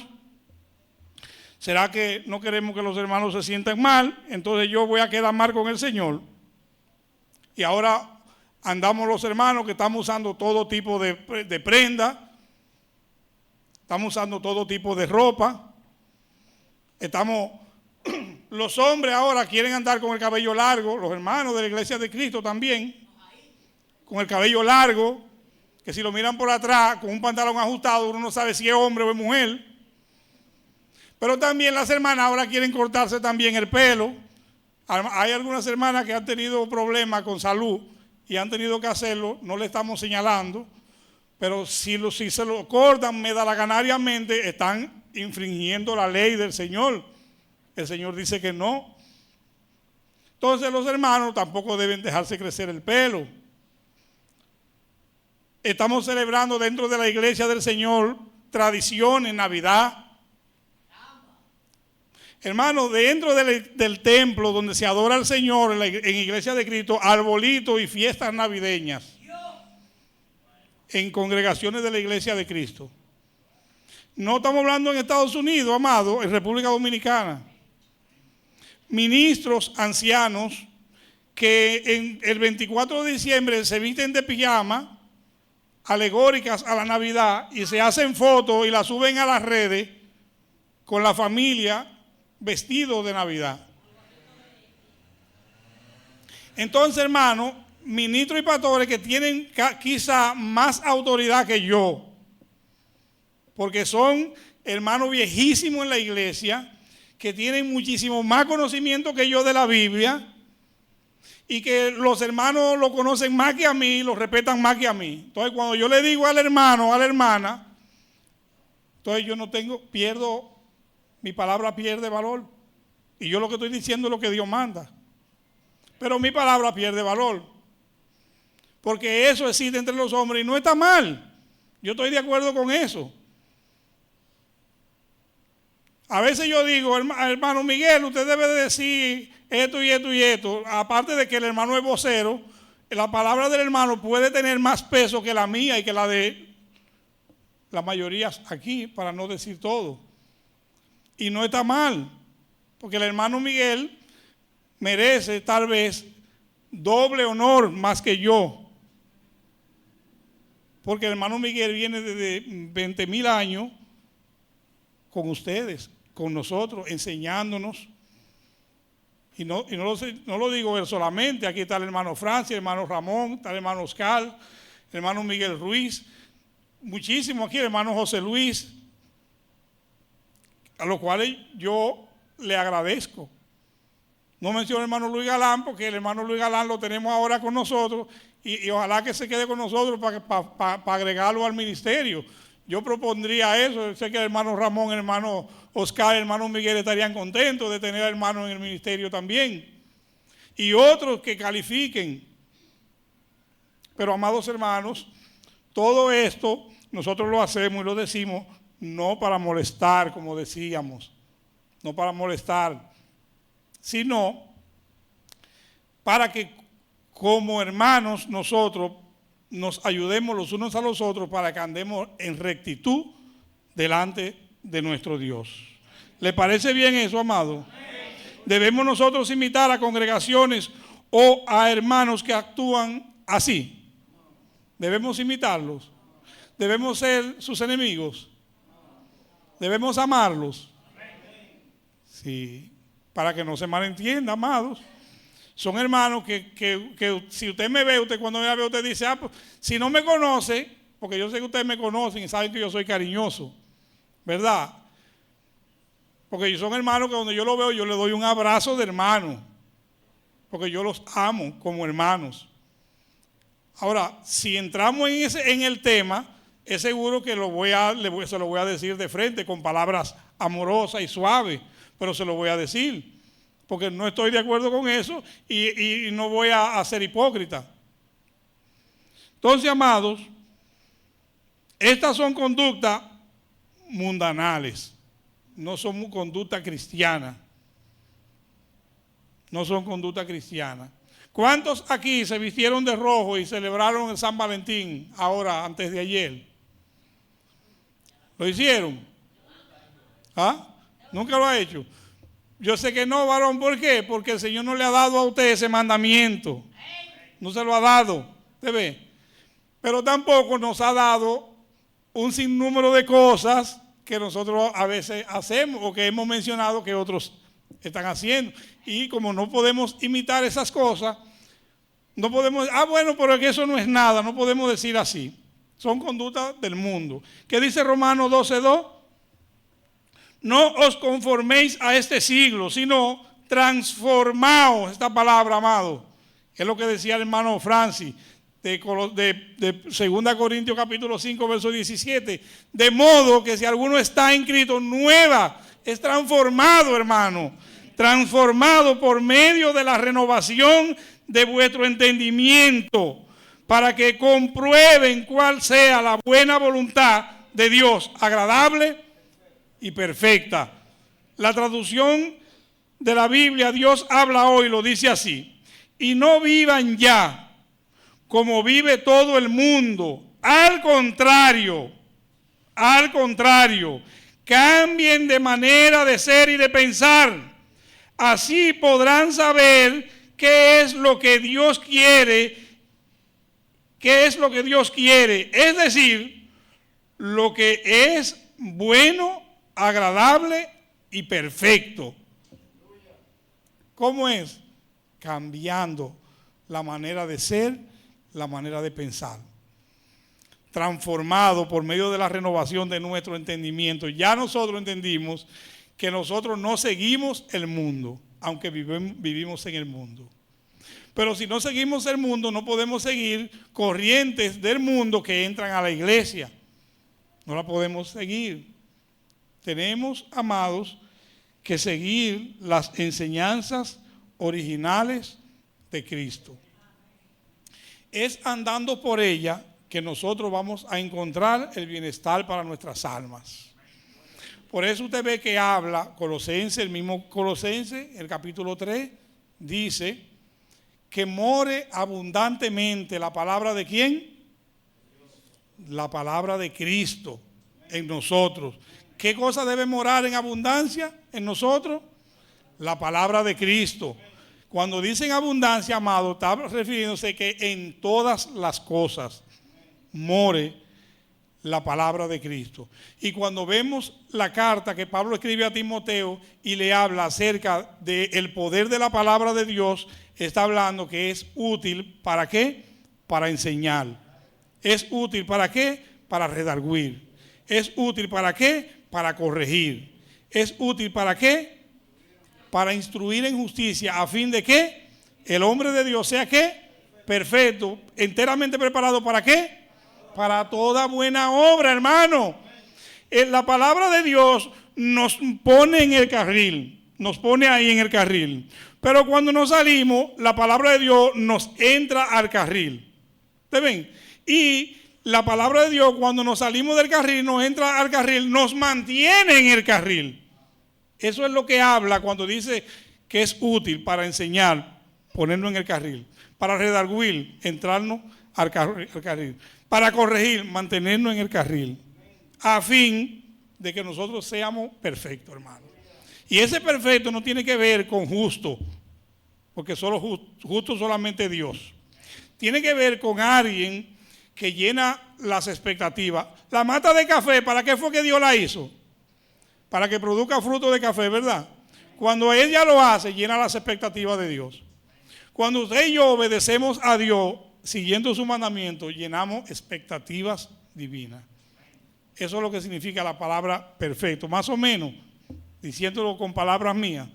¿será que no queremos que los hermanos se sientan mal? Entonces yo voy a quedar mal con el Señor. Y ahora andamos los hermanos que estamos usando todo tipo de prenda, estamos usando todo tipo de ropa, los hombres ahora quieren andar con el cabello largo, los hermanos de la Iglesia de Cristo también, con el cabello largo, que si lo miran por atrás, con un pantalón ajustado, uno no sabe si es hombre o es mujer. Pero también las hermanas ahora quieren cortarse también el pelo. Hay algunas hermanas que han tenido problemas con salud y han tenido que hacerlo, no le estamos señalando, pero si se lo cortan medalaganariamente, están infringiendo la ley del Señor. El Señor dice que no. Entonces los hermanos tampoco deben dejarse crecer el pelo. Estamos celebrando dentro de la iglesia del Señor tradiciones, Navidad. Hermano, dentro del templo donde se adora al Señor, en Iglesia de Cristo, arbolitos y fiestas navideñas. En congregaciones de la Iglesia de Cristo. No estamos hablando en Estados Unidos, amado, en República Dominicana. Ministros ancianos que en el 24 de diciembre se visten de pijama, alegóricas a la Navidad, y se hacen fotos y las suben a las redes con la familia vestidos de Navidad. Entonces, hermano, ministros y pastores que tienen quizá más autoridad que yo, porque son hermanos viejísimos en la iglesia, que tienen muchísimo más conocimiento que yo de la Biblia, y que los hermanos lo conocen más que a mí, lo respetan más que a mí. Entonces, cuando yo le digo al hermano, a la hermana, entonces yo no mi palabra pierde valor. Y yo lo que estoy diciendo es lo que Dios manda. Pero mi palabra pierde valor. Porque eso existe entre los hombres y no está mal. Yo estoy de acuerdo con eso. A veces yo digo, hermano Miguel, usted debe decir esto y esto y esto. Aparte de que el hermano es vocero, la palabra del hermano puede tener más peso que la mía y que la la mayoría aquí, para no decir todo. Y no está mal, porque el hermano Miguel merece tal vez doble honor más que yo. Porque el hermano Miguel viene desde 20,000 años con ustedes, con nosotros, enseñándonos. Y no lo digo él solamente, aquí está el hermano Francis, el hermano Ramón, está el hermano Oscar, el hermano Miguel Ruiz, muchísimo aquí, el hermano José Luis, a los cuales yo le agradezco. No menciono al hermano Luis Galán, porque el hermano Luis Galán lo tenemos ahora con nosotros y ojalá que se quede con nosotros para agregarlo al ministerio. Yo propondría eso. Sé que el hermano Ramón, el hermano Oscar, el hermano Miguel estarían contentos de tener al hermano en el ministerio también. Y otros que califiquen. Pero, amados hermanos, todo esto nosotros lo hacemos y lo decimos no para molestar, como decíamos, no para molestar, sino para que como hermanos nosotros nos ayudemos los unos a los otros para que andemos en rectitud delante de nuestro Dios. ¿Le parece bien eso, amado? Debemos nosotros imitar a congregaciones o a hermanos que actúan así. Debemos imitarlos. Debemos ser sus enemigos. Debemos amarlos. Sí, para que no se malentienda, amados. Son hermanos que si usted me ve, usted cuando me ve, usted dice, pues, si no me conoce, porque yo sé que ustedes me conocen y saben que yo soy cariñoso, ¿verdad? Porque son hermanos que cuando yo lo veo, yo le doy un abrazo de hermano, porque yo los amo como hermanos. Ahora, si entramos en el tema, es seguro que se lo voy a decir de frente, con palabras amorosas y suaves, pero se lo voy a decir. Porque no estoy de acuerdo con eso y no voy a ser hipócrita. Entonces, amados, estas son conductas mundanales, no son conductas cristianas. No son conductas cristianas. ¿Cuántos aquí se vistieron de rojo y celebraron el San Valentín ahora, antes de ayer? ¿Lo hicieron? ¿Ah? ¿Nunca lo ha hecho? Yo sé que no, varón. ¿Por qué? Porque el Señor no le ha dado a usted ese mandamiento. No se lo ha dado. ¿Usted ve? Pero tampoco nos ha dado un sinnúmero de cosas que nosotros a veces hacemos o que hemos mencionado que otros están haciendo. Y como no podemos imitar esas cosas, no podemos, bueno, pero que eso no es nada, no podemos decir así. Son conductas del mundo. ¿Qué dice Romanos 12:2? No os conforméis a este siglo, sino transformaos. Esta palabra, amado, es lo que decía el hermano Francis de 2 Corintios capítulo 5, verso 17. De modo que si alguno está en Cristo, nueva, es transformado, hermano. Transformado por medio de la renovación de vuestro entendimiento, para que comprueben cuál sea la buena voluntad de Dios, agradable y perfecta. La traducción de la Biblia, Dios habla hoy, lo dice así: y no vivan ya como vive todo el mundo. Al contrario, cambien de manera de ser y de pensar. Así podrán saber qué es lo que Dios quiere, es decir, lo que es bueno, agradable y perfecto. ¿Cómo es? Cambiando la manera de ser, la manera de pensar. Transformado por medio de la renovación de nuestro entendimiento. Ya nosotros entendimos que nosotros no seguimos el mundo, aunque vivimos en el mundo. Pero si no seguimos el mundo, no podemos seguir corrientes del mundo que entran a la iglesia. No la podemos seguir. Tenemos, amados, que seguir las enseñanzas originales de Cristo. Es andando por ella que nosotros vamos a encontrar el bienestar para nuestras almas. Por eso usted ve que habla Colosenses, el mismo Colosenses, el capítulo 3, dice que more abundantemente la palabra de ¿quién? La palabra de Cristo. en nosotros. ¿Qué cosa debe morar en abundancia en nosotros? La palabra de Cristo. Cuando dicen abundancia, amado, está refiriéndose que en todas las cosas more la palabra de Cristo. Y cuando vemos la carta que Pablo escribe a Timoteo y le habla acerca del poder de la palabra de Dios, está hablando que es útil, ¿para qué? Para enseñar. ¿Es útil para qué? Para redarguir. ¿Es útil para qué? Para corregir. ¿Es útil para qué? Para instruir en justicia, a fin de que el hombre de Dios sea ¿qué? Perfecto, enteramente preparado ¿para qué? Para toda buena obra, hermano. La palabra de Dios nos pone en el carril, nos pone ahí en el carril. Pero cuando nos salimos, la palabra de Dios nos entra al carril. ¿Ustedes ven? Y la palabra de Dios, cuando nos salimos del carril, nos entra al carril, nos mantiene en el carril. Eso es lo que habla cuando dice que es útil para enseñar, ponernos en el carril. Para redarguir, entrarnos al carril. Para corregir, mantenernos en el carril. A fin de que nosotros seamos perfectos, hermano. Y ese perfecto no tiene que ver con justo, porque solo justo solamente Dios. Tiene que ver con alguien que llena las expectativas. La mata de café, ¿para qué fue que Dios la hizo? Para que produzca fruto de café, ¿verdad? Cuando ella lo hace, llena las expectativas de Dios. Cuando usted y yo obedecemos a Dios, siguiendo su mandamiento, llenamos expectativas divinas. Eso es lo que significa la palabra perfecto. Más o menos, diciéndolo con palabras mías,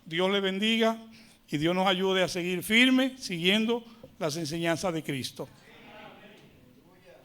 Dios le bendiga y Dios nos ayude a seguir firmes, siguiendo las enseñanzas de Cristo.